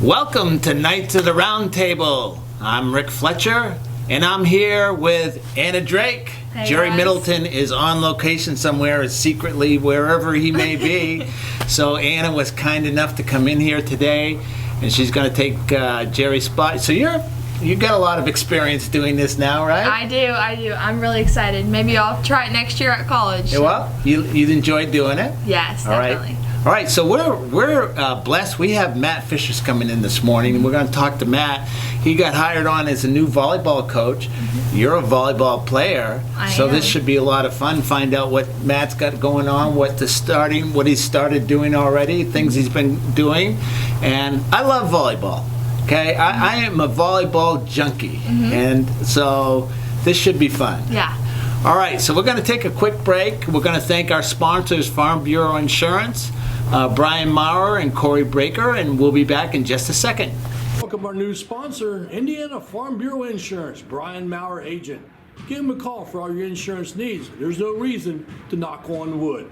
Welcome to Knights of the Roundtable. I'm Rick Fletcher, and I'm here with Anna Drake. Hey Jerry guys. Middleton is on location somewhere, secretly, wherever he may be. So Anna was kind enough to come in here today, and she's going to take Jerry's spot. So you got a lot of experience doing this now, right? I do. I'm really excited. Maybe I'll try it next year at college. Yeah, well, you enjoyed doing it? Yes, All right. definitely. All right, so we're blessed. We have Matt Fisher's coming in this morning, and we're going to talk to Matt. He got hired on as a new volleyball coach. Mm-hmm. You're a volleyball player, so this should be a lot of fun. Find out what Matt's got going on, what he's started doing already, things he's been doing, and I love volleyball. Okay, I am a volleyball junkie, and so this should be fun. Yeah. All right, so we're going to take a quick break. We're going to thank our sponsors, Farm Bureau Insurance, Brian Maurer and Corey Breaker, and we'll be back in just a second. Welcome our new sponsor, Indiana Farm Bureau Insurance, Brian Maurer agent. Give him a call for all your insurance needs. There's no reason to knock on wood.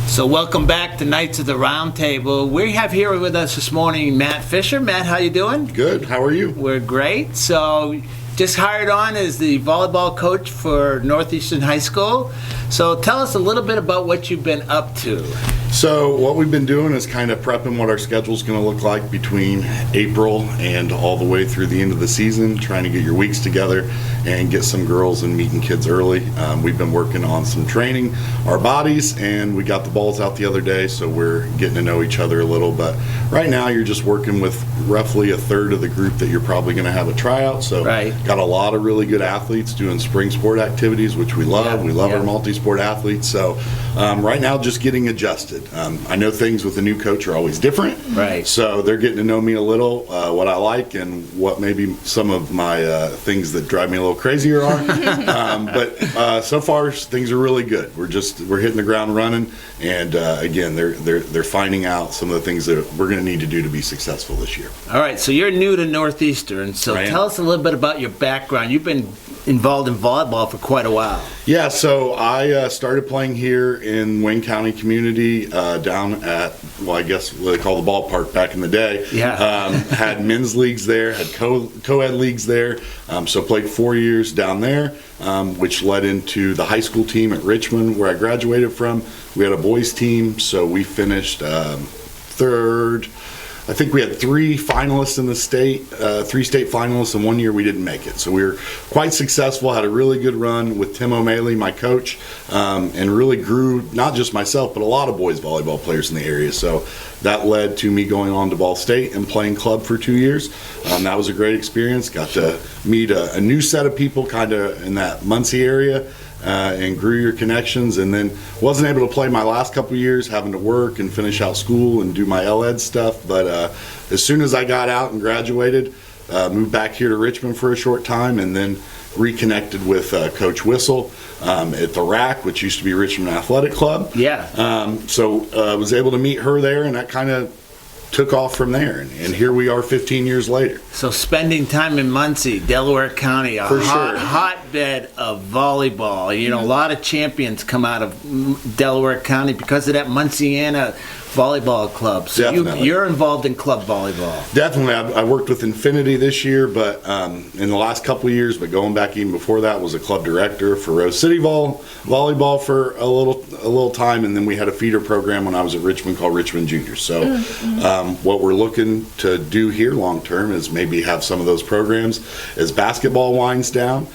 So welcome back to Knights of the Roundtable. We have here with us this morning Matt Fisher. Matt, how you doing? Good. How are you? We're great. So just hired on as the volleyball coach for Northeastern High School. So tell us a little bit about what you've been up to. So what we've been doing is kind of prepping what our schedule's going to look like between April and all the way through the end of the season, trying to get your weeks together and get some girls and meeting kids early. We've been working on some training, our bodies, and we got the balls out the other day, so we're getting to know each other a little. But right now you're just working with roughly a third of the group that you're probably going to have a tryout. So got a lot of really good athletes doing spring sport activities, which we love. Yeah, we love our multi-sport athletes. So right now just getting adjusted. I know things with a new coach are always different. Right. So they're getting to know me a little, what I like and what maybe some of my things that drive me a little crazier are. But so far things are really good. We're hitting the ground running, and again they're finding out some of the things that we're going to need to do to be successful this year. All right, so you're new to Northeastern, so tell us a little bit about your background. You've been involved in volleyball for quite a while. Yeah, so I started playing here in Wayne County community down at, well, I guess what they call the ballpark back in the day. Yeah. Had men's leagues there, had co-ed leagues there, so played 4 years down there, which led into the high school team at Richmond where I graduated from. We had a boys team, so we finished third. I think we had 3 finalists in the state, 3 state finalists, and 1 year we didn't make it. So we were quite successful, had a really good run with Tim O'Malley, my coach, and really grew not just myself, but a lot of boys volleyball players in the area. So that led to me going on to Ball State and playing club for 2 years. That was a great experience. Got to meet a new set of people kind of in that Muncie area. And grew your connections, and then wasn't able to play my last couple of years, having to work and finish out school and do my LED stuff. But as soon as I got out and graduated, moved back here to Richmond for a short time, and then reconnected with Coach Whistle at the RAC, which used to be Richmond Athletic Club. Yeah. So I was able to meet her there, and that kind of took off from there, and here we are 15 years later. So spending time in Muncie, Delaware County, a hotbed of volleyball. You know, a lot of champions come out of Delaware County because of that Munciana volleyball club. So you're involved in club volleyball. Definitely. I worked with Infinity this year, but in the last couple of years, but going back even before that, was a club director for Rose City volleyball for a little time, and then we had a feeder program when I was at Richmond called Richmond Juniors. So what we're looking to do here long term is maybe have some of those programs as basketball winds down,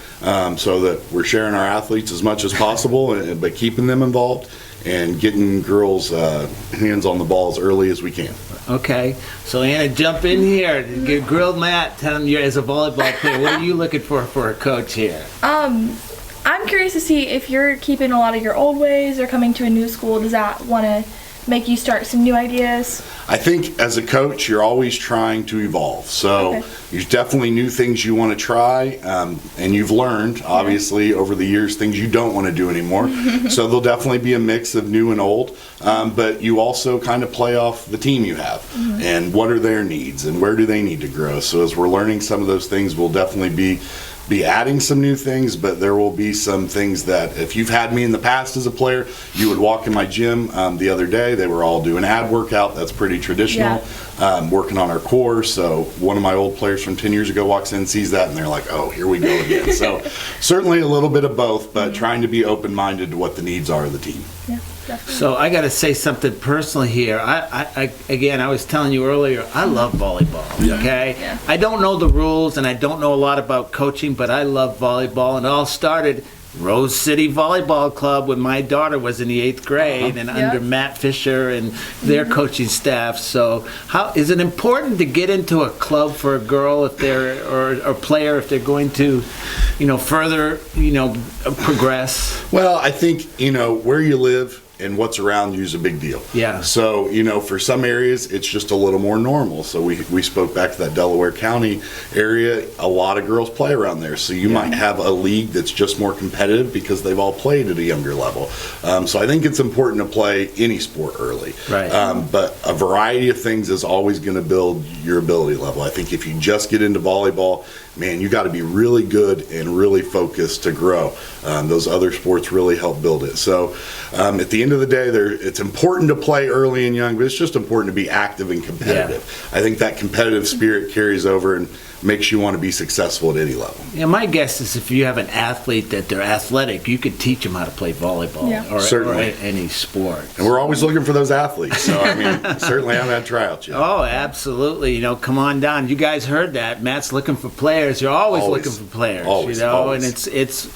so that we're sharing our athletes as much as possible, but keeping them involved and getting girls' hands on the ball as early as we can. Okay, so Anna, jump in here. Grill Matt, tell him you're as a volleyball player. What are you looking for a coach here? I'm curious to see if you're keeping a lot of your old ways or coming to a new school. Does that want to make you start some new ideas? I think as a coach, you're always trying to evolve. So there's definitely new things you want to try, and you've learned, obviously, over the years, things you don't want to do anymore. So there'll definitely be a mix of new and old, but you also kind of play off the team you have, and what are their needs, and where do they need to grow. So as we're learning some of those things, we'll definitely be be adding some new things, but there will be some things that if you've had me in the past as a player, you would walk in my gym the other day. They were all doing ab workout. That's pretty traditional. Working on our core. So one of my old players from 10 years ago walks in, sees that, and they're like, oh, here we go again. So certainly a little bit of both, but trying to be open-minded to what the needs are of the team. Yeah, definitely. So I got to say something personally here. Again, I was telling you earlier, I love volleyball. Okay, Yeah. I don't know the rules and I don't know a lot about coaching, but I love volleyball, and it all started Rose City Volleyball Club when my daughter was in the 8th grade and under Matt Fisher and their coaching staff. So how is it important to get into a club for a girl if they're or a player if they're going to, further, progress? Well, I think, where you live and what's around you is a big deal. Yeah. So, for some areas, it's just a little more normal. So we spoke back to that Delaware County area. A lot of girls play around there. So you might have a league that's just more competitive because they've all played at a younger level. So I think it's important to play any sport early. Right. But a variety of things is always going to build your ability level. I think if you just get into volleyball, man, you got to be really good and really focused to grow. Those other sports really help build it. So at the end of the day, it's important to play early and young, but it's just important to be active and competitive. I think that competitive spirit carries over and makes you want to be successful at any level. Yeah, my guess is if you have an athlete that they're athletic, you could teach them how to play volleyball or any sport. And we're always looking for those athletes. So, certainly haven't had tryouts yet. Oh, absolutely. Come on down. You guys heard that. Matt's looking for players. You're always looking for players. Always. And it's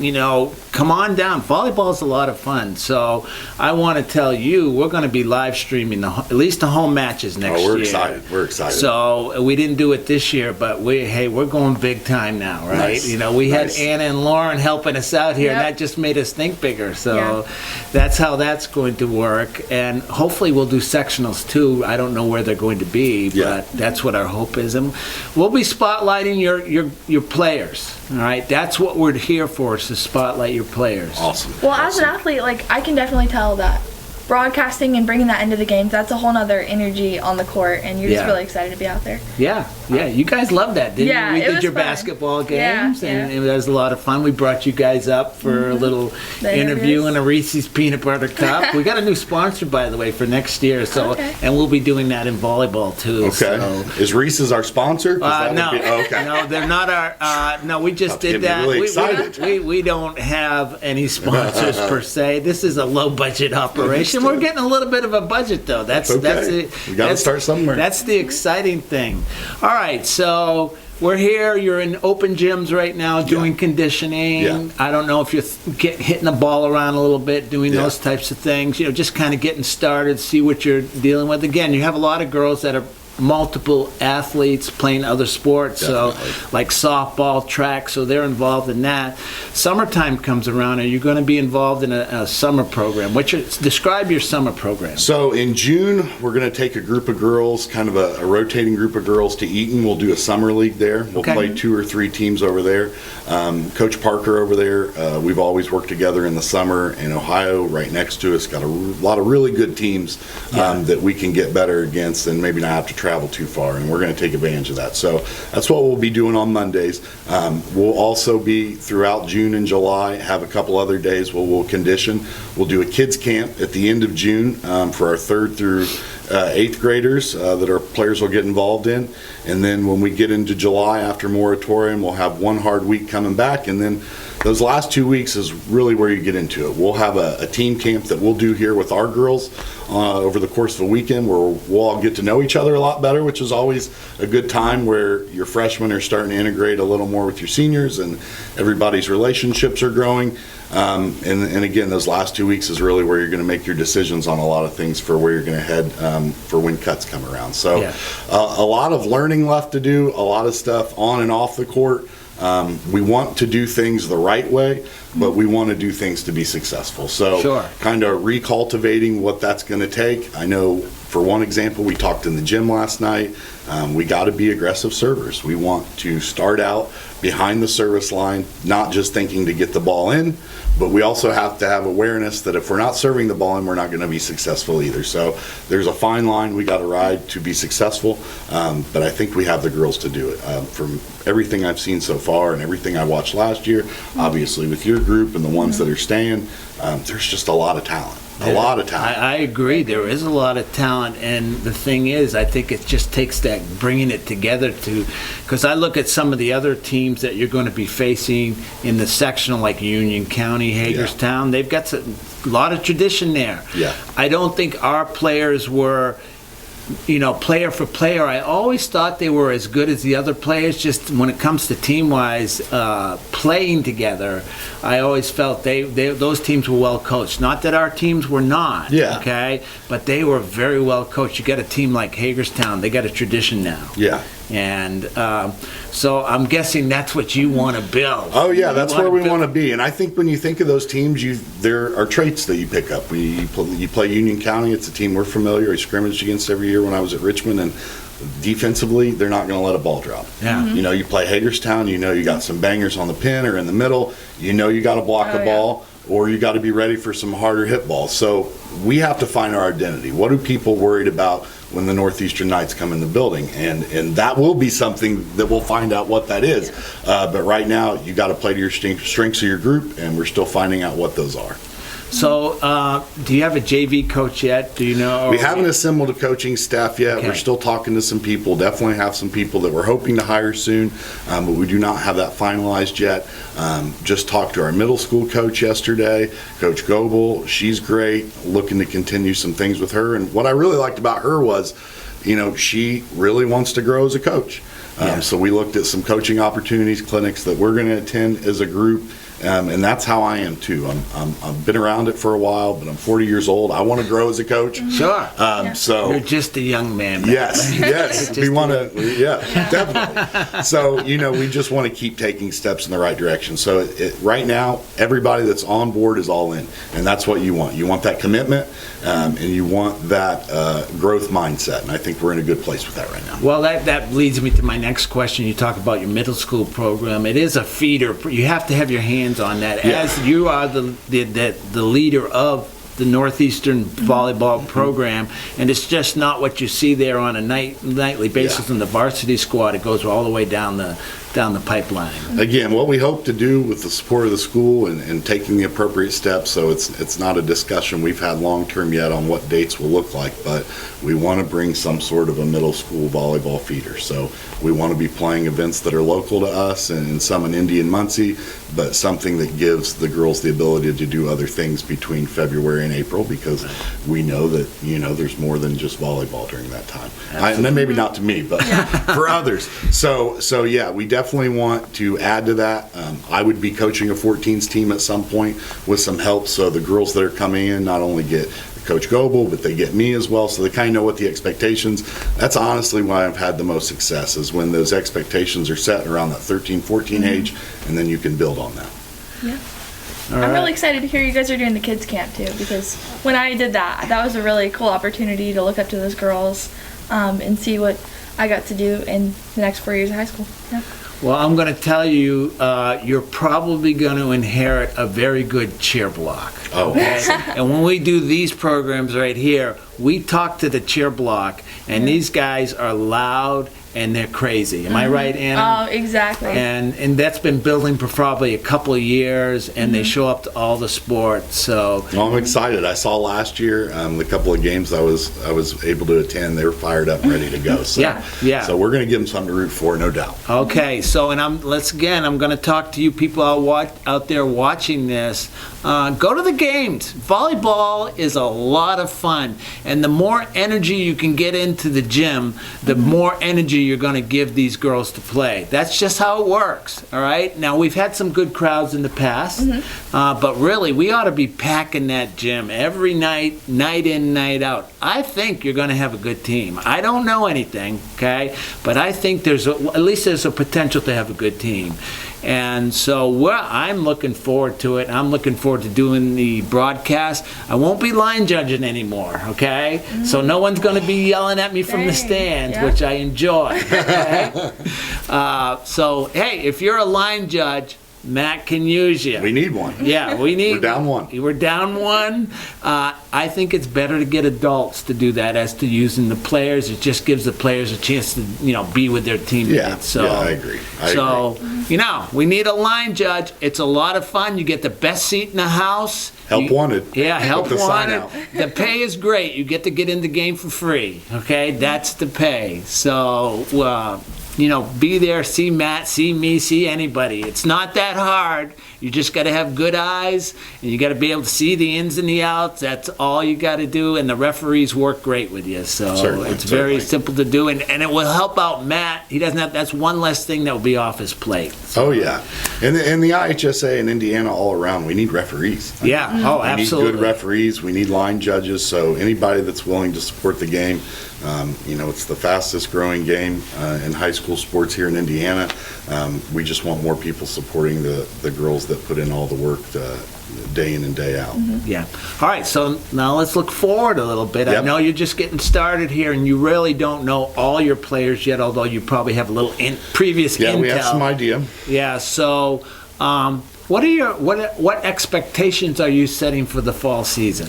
come on down. Volleyball is a lot of fun. So I want to tell you, we're going to be live streaming at least the home matches next year. We're excited. We're excited. So we didn't do it this year, but we're going big time now, right? Nice. We had Anna and Lauren helping us out here, and that just made us think bigger. So that's how that's going to work. And hopefully we'll do sectionals too. I don't know where they're going to be, but that's what our hope is. And we'll be spotlighting your players. All right, that's what we're here for, is to spotlight your players. Awesome. Well, as an athlete, I can definitely tell that broadcasting and bringing that into the games, that's a whole nother energy on the court, and you're just really excited to be out there. Yeah, you guys loved that, didn't you? We did your fun. basketball games, and it was a lot of fun. We brought you guys up for a little interview and a Reese's Peanut Butter Cup. We got a new sponsor, by the way, for next year, and we'll be doing that in volleyball too. Okay. So. Is Reese's our sponsor? No, no, they're not our. No, we just did that. Really excited. We don't have any sponsors per se. This is a low budget operation. We're getting a little bit of a budget though. That's it. We got to start somewhere. That's the exciting thing. All right, so we're here. You're in open gyms right now doing conditioning. Yeah. I don't know if you're hitting the ball around a little bit, doing those types of things. Just kind of getting started, see what you're dealing with. Again, you have a lot of girls that are multiple athletes playing other sports, so like softball, track, so they're involved in that. Summertime comes around, are you going to be involved in a summer program? Describe your summer program. So in June, we're going to take a group of girls, kind of a rotating group of girls to Eaton. We'll do a summer league there. We'll play 2 or 3 teams over there. Coach Parker over there, we've always worked together in the summer in Ohio, right next to us. Got a lot of really good teams that we can get better against and maybe not have to travel too far, and we're going to take advantage of that. So that's what we'll be doing on Mondays. We'll also be throughout June and July, have a couple other days where we'll condition. We'll do a kids camp at the end of June for our 3rd through 8th graders that our players will get involved in. And then when we get into July after moratorium, we'll have 1 hard week coming back, and then those last 2 weeks is really where you get into it. We'll have a team camp that we'll do here with our girls over the course of a weekend where we'll all get to know each other a lot better, which is always a good time, where your freshmen are starting to integrate a little more with your seniors and everybody's relationships are growing. And again, those last 2 weeks is really where you're going to make your decisions on a lot of things for where you're going to head for when cuts come around. So a lot of learning left to do, a lot of stuff on and off the court. We want to do things the right way. but we want to do things to be successful. So Sure. kind of recultivating what that's going to take. I know, for one example, we talked in the gym last night. We got to be aggressive servers. We want to start out behind the service line, not just thinking to get the ball in, but we also have to have awareness that if we're not serving the ball in, we're not going to be successful either. So there's a fine line we got to ride to be successful, but I think we have the girls to do it. From everything I've seen so far and everything I watched last year, obviously with your group and the ones that are staying, there's just a lot of talent. A lot of talent. I agree. There is a lot of talent, and the thing is, I think it just takes that bringing it together because I look at some of the other teams that you're going to be facing in the sectional, like Union County, Hagerstown. They've got a lot of tradition there. Yeah. I don't think our players were, player for player. I always thought they were as good as the other players. Just when it comes to team-wise playing together, I always felt those teams were well coached. Not that our teams were not. Yeah. Okay, but they were very well coached. You got a team like Hagerstown. They got a tradition now. Yeah. And so I'm guessing that's what you want to build. Oh yeah, that's where we want to be. And I think when you think of those teams, there are traits that you pick up. You play Union County. It's a team we're familiar. I scrimmaged against every year when I was at Richmond, and defensively, they're not going to let a ball drop. Yeah. You play Hagerstown. You got some bangers on the pin or in the middle. You got to block a ball, or you got to be ready for some harder hit balls. So we have to find our identity. What are people worried about when the Northeastern Knights come in the building? And that will be something that we'll find out what that is. But right now, you got to play to your strengths of your group, and we're still finding out what those are. So, do you have a JV coach yet? Do you know? We haven't assembled a coaching staff yet. Okay. We're still talking to some people. Definitely have some people that we're hoping to hire soon, but we do not have that finalized yet. Just talked to our middle school coach yesterday, Coach Goebel. She's great. Looking to continue some things with her. And what I really liked about her was, she really wants to grow as a coach. So we looked at some coaching opportunities, clinics that we're going to attend as a group. And that's how I am too. I've been around it for a while, but I'm 40 years old. I want to grow as a coach. Sure. So you're just a young man. Man. Yes. We want to. Yeah, definitely. So we just want to keep taking steps in the right direction. So right now, everybody that's on board is all in, and that's what you want. You want that commitment, and you want that growth mindset. And I think we're in a good place with that right now. Well, that leads me to my next question. You talk about your middle school program. It is a feeder. You have to have your hands on that, as you are the leader of the Northeastern volleyball program, and it's just not what you see there on a nightly basis in the varsity squad. It goes all the way down the pipeline. Again, what we hope to do with the support of the school and taking the appropriate steps, so it's not a discussion we've had long-term yet on what dates will look like, but we want to bring some sort of a middle school volleyball feeder. So we want to be playing events that are local to us and some in Indy and Muncie, but something that gives the girls the ability to do other things between February and April, because we know that, there's more than just volleyball during that time. And then maybe not to me, but for others. So yeah, we definitely want to add to that. I would be coaching a 14s team at some point with some help, so the girls that are coming in not only get Coach Goebel, but they get me as well, so they kind of know what the expectations. That's honestly why I've had the most success, is when those expectations are set around that 13, 14 age, and then you can build on that. Yeah. I'm really excited to hear you guys are doing the kids camp too, because when I did that was a really cool opportunity to look up to those girls and see what I got to do in the next 4 years of high school. Yeah. Well, I'm going to tell you, you're probably going to inherit a very good cheer block. Oh, awesome. And when we do these programs right here, we talk to the cheer block, and these guys are loud and they're crazy. Am I right, Anna? Oh, exactly. And that's been building for probably a couple of years, and they show up to all the sports. So well, I'm excited. I saw last year the couple of games I was able to attend. They were fired up and ready to go. So, yeah. So we're going to give them something to root for, no doubt. Okay. So, and I'm going to talk to you people out there watching this. Go to the games. Volleyball is a lot of fun, and the more energy you can get into the gym, the more energy you're going to give these girls to play. That's just how it works, all right? Now, we've had some good crowds in the past, but really, we ought to be packing that gym every night, night in, night out. I think you're going to have a good team. I don't know anything, okay? But I think at least there's a potential to have a good team. And so I'm looking forward to it. I'm looking forward to doing the broadcast. I won't be line judging anymore, okay? So no one's going to be yelling at me from the stands, which I enjoy. Okay? So, hey, if you're a line judge, Matt can use you. We need one. Yeah, we need. We're down one. We're down one. I think it's better to get adults to do that as to using the players. It just gives the players a chance to, be with their teammates. Yeah, So, I agree. We need a line judge. It's a lot of fun. You get the best seat in the house. Help wanted. Yeah, help Put the sign wanted. out. The pay is great. You get to get in the game for free. Okay, that's the pay. So, be there, see Matt, see me, see anybody. It's not that hard. You just got to have good eyes, and you got to be able to see the ins and the outs. That's all you got to do, and the referees work great with you. So Certainly, it's very simple to do, and it will help out Matt. He doesn't have. That's one less thing that will be off his plate. Oh yeah, and the IHSA in Indiana all around, we need referees. Yeah. Oh, absolutely. We need good referees. We need line judges. So anybody that's willing to support the game, it's the fastest growing game in high school sports here in Indiana. We just want more people supporting the girls that put in all the work day in and day out. Yeah. All right, so now let's look forward a little bit. Yep. I know you're just getting started here, and you really don't know all your players yet, although you probably have a little previous intel. Yeah, we have some idea. Yeah, so what expectations are you setting for the fall season?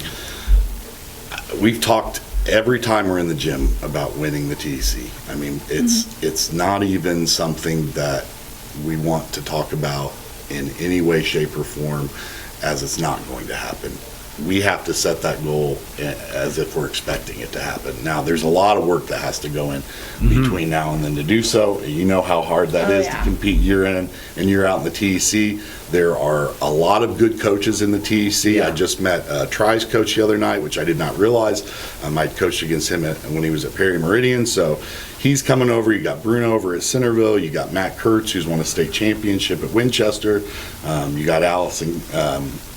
We've talked every time we're in the gym about winning the TEC. I mean, it's not even something that we want to talk about in any way, shape, or form, as it's not going to happen. We have to set that goal as if we're expecting it to happen. Now, there's a lot of work that has to go in between now and then to do so. You know how hard that is to compete year in and year out in the TEC. There are a lot of good coaches in the TEC. Yeah. I just met Try's coach the other night, which I did not realize. I coached against him when he was at Perry Meridian. So he's coming over. You got Bruno over at Centerville. You got Matt Kurtz, who's won a state championship at Winchester. You got Allison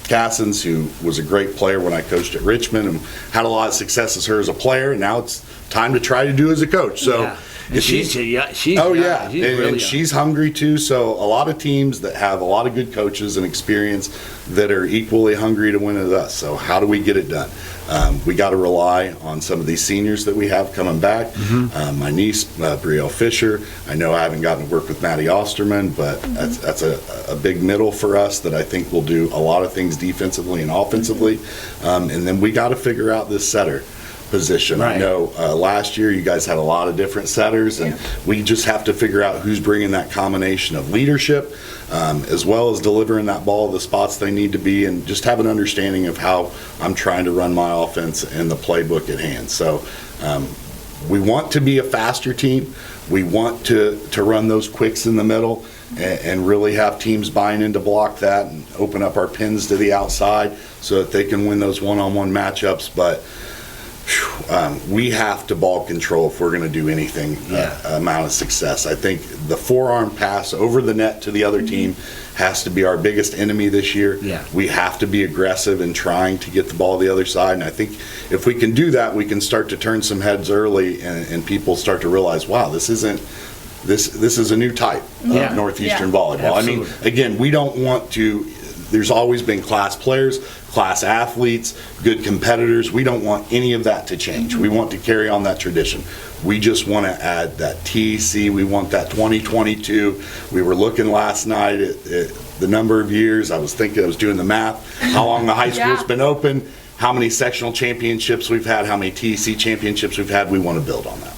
Cassins, who was a great player when I coached at Richmond and had a lot of success as her as a player. And now it's time to try to do as a coach. So. Yeah. And she's she's hungry too. So a lot of teams that have a lot of good coaches and experience that are equally hungry to win as us. So how do we get it done? We got to rely on some of these seniors that we have coming back. My niece, Brielle Fisher. I know I haven't gotten to work with Maddie Osterman, but that's a big middle for us that I think will do a lot of things defensively and offensively. And then we got to figure out this setter position. Right. I know last year you guys had a lot of different setters, and we just have to figure out who's bringing that combination of leadership as well as delivering that ball to the spots they need to be, and just have an understanding of how I'm trying to run my offense and the playbook at hand. So we want to be a faster team. We want to run those quicks in the middle and really have teams buying in to block that and open up our pins to the outside so that they can win those one-on-one matchups. But we have to ball control if we're going to do anything amount of success. I think the forearm pass over the net to the other team has to be our biggest enemy this year. Yeah. We have to be aggressive in trying to get the ball to the other side, and I think if we can do that, we can start to turn some heads early, and people start to realize, wow, this is a new type of Northeastern volleyball. Absolutely. I mean, again, we don't want to. There's always been class players, class athletes, good competitors. We don't want any of that to change. We want to carry on that tradition. We just want to add that TEC. We want that 2022. We were looking last night at the number of years. I was doing the math, how long the high school's been open, how many sectional championships we've had, how many TEC championships we've had. We want to build on that.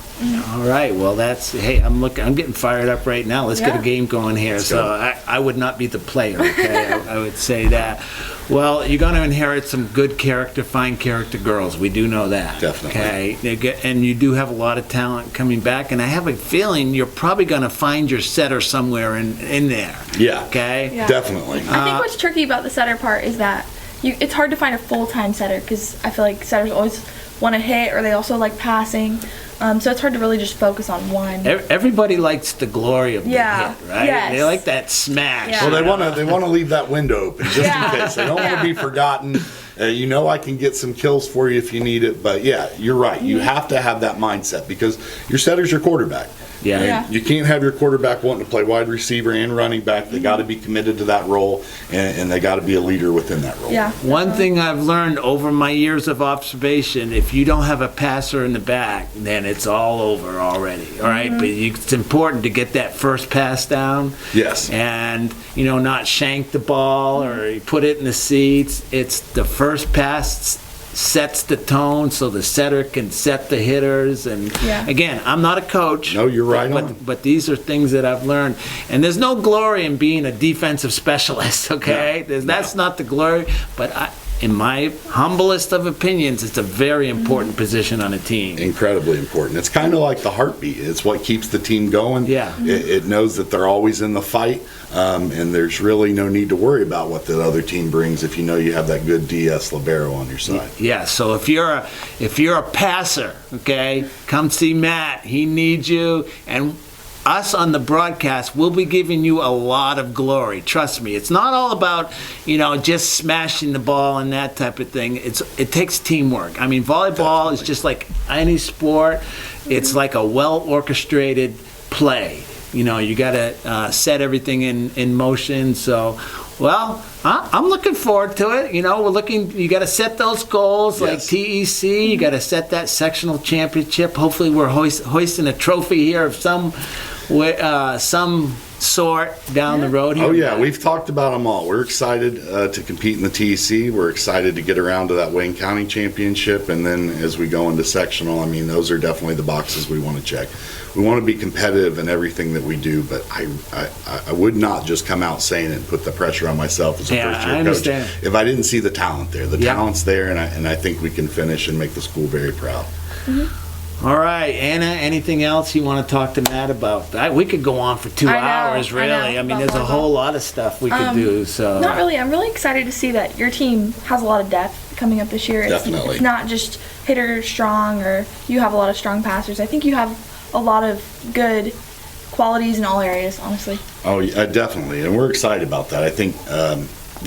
All right. Well, I'm getting fired up right now. Let's get a game going here. So I would not be the player. Okay, I would say that. Well, you're going to inherit some good character, fine character girls. We do know that. Definitely. Okay. And you do have a lot of talent coming back. And I have a feeling you're probably going to find your setter somewhere in there. Yeah. Okay. Yeah. Definitely. I think what's tricky about the setter part is that it's hard to find a full-time setter, because I feel like setters always want to hit, or they also like passing. So it's hard to really just focus on one. Everybody likes the glory of the hit, right? Yes. They like that smash. Yeah. Well, they want to leave that window open just in case. They don't want to be forgotten. I can get some kills for you if you need it. But yeah, you're right. You have to have that mindset, because your setter's your quarterback. Yeah. Yeah. You can't have your quarterback wanting to play wide receiver and running back. They got to be committed to that role, and they got to be a leader within that role. Yeah. One thing I've learned over my years of observation, if you don't have a passer in the back, then it's all over already, all right? But it's important to get that first pass down. Yes. And, not shank the ball or put it in the seats. It's the first pass sets the tone so the setter can set the hitters. And Yeah. again, I'm not a coach. No, you're right on. But these are things that I've learned. And there's no glory in being a defensive specialist, okay? That's not the glory. But in my humblest of opinions, it's a very important position on a team. Incredibly important. It's kind of like the heartbeat. It's what keeps the team going. Yeah. It knows that they're always in the fight, and there's really no need to worry about what the other team brings if you know you have that good DS libero on your side. Yeah, so if you're a passer, okay, come see Matt. He needs you, and us on the broadcast, we'll be giving you a lot of glory. Trust me, it's not all about just smashing the ball and that type of thing. It takes teamwork. I mean, volleyball is just like any sport. It's like a well orchestrated play. You got to set everything in motion. So, well, I'm looking forward to it. You got to set those goals like TEC. You got to set that sectional championship. Hopefully, we're hoisting a trophy here of some sort down the road here. Oh, yeah, we've talked about them all. We're excited to compete in the TEC. We're excited to get around to that Wayne County Championship. And then as we go into sectional, I mean, those are definitely the boxes we want to check. We want to be competitive in everything that we do, but I would not just come out saying it and put the pressure on myself as a first-year coach if I didn't see the talent there. The talent's there, and I think we can finish and make the school very proud. All right, Anna, anything else you want to talk to Matt about? We could go on for 2 hours, really. I mean, there's a whole lot of stuff we could do. So Not really. I'm really excited to see that your team has a lot of depth coming up this year. Definitely. It's not just hitter strong or you have a lot of strong passers. I think you have a lot of good qualities in all areas, honestly. Oh, yeah, definitely, and we're excited about that. I think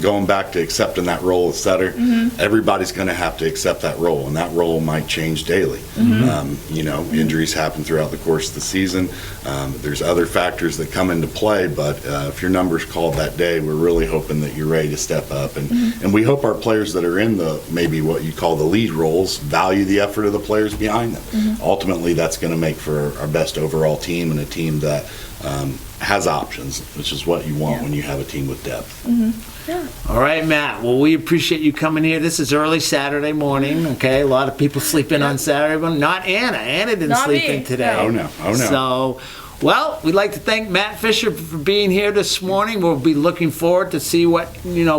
going back to accepting that role as setter, everybody's going to have to accept that role, and that role might change daily. Injuries happen throughout the course of the season. There's other factors that come into play, but if your number's called that day, we're really hoping that you're ready to step up, and we hope our players that are in the maybe what you call the lead roles value the effort of the players behind them. Ultimately, that's going to make for our best overall team and a team that has options, which is what you want when you have a team with depth. Yeah. All right, Matt. Well, we appreciate you coming here. This is early Saturday morning, okay? A lot of people sleep in on Saturday, but not Anna. Anna didn't Not sleep me. in today. Oh, no. So, well, we'd like to thank Matt Fisher for being here this morning. We'll be looking forward to see what,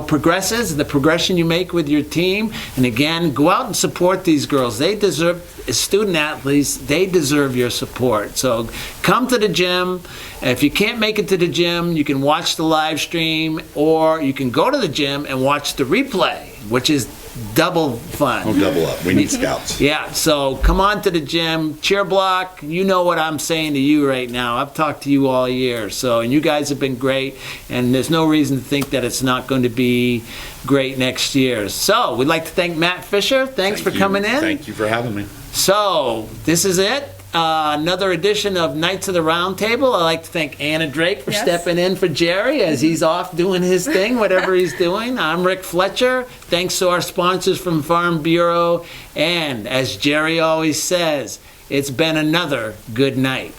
progresses, the progression you make with your team. And again, go out and support these girls. They deserve, as student athletes, they deserve your support. So come to the gym. If you can't make it to the gym, you can watch the live stream, or you can go to the gym and watch the replay, which is double fun. Oh, double up. We need scouts. Yeah, so come on to the gym, cheer block. You know what I'm saying to you right now. I've talked to you all year, and you guys have been great, and there's no reason to think that it's not going to be great next year. So we'd like to thank Matt Fisher. Thanks for coming in. Thank you for having me. So this is it. Another edition of Knights of the Roundtable. I'd like to thank Anna Drake for stepping in for Jerry as he's off doing his thing, whatever he's doing. I'm Rick Fletcher. Thanks to our sponsors from Farm Bureau. And as Jerry always says, it's been another good night.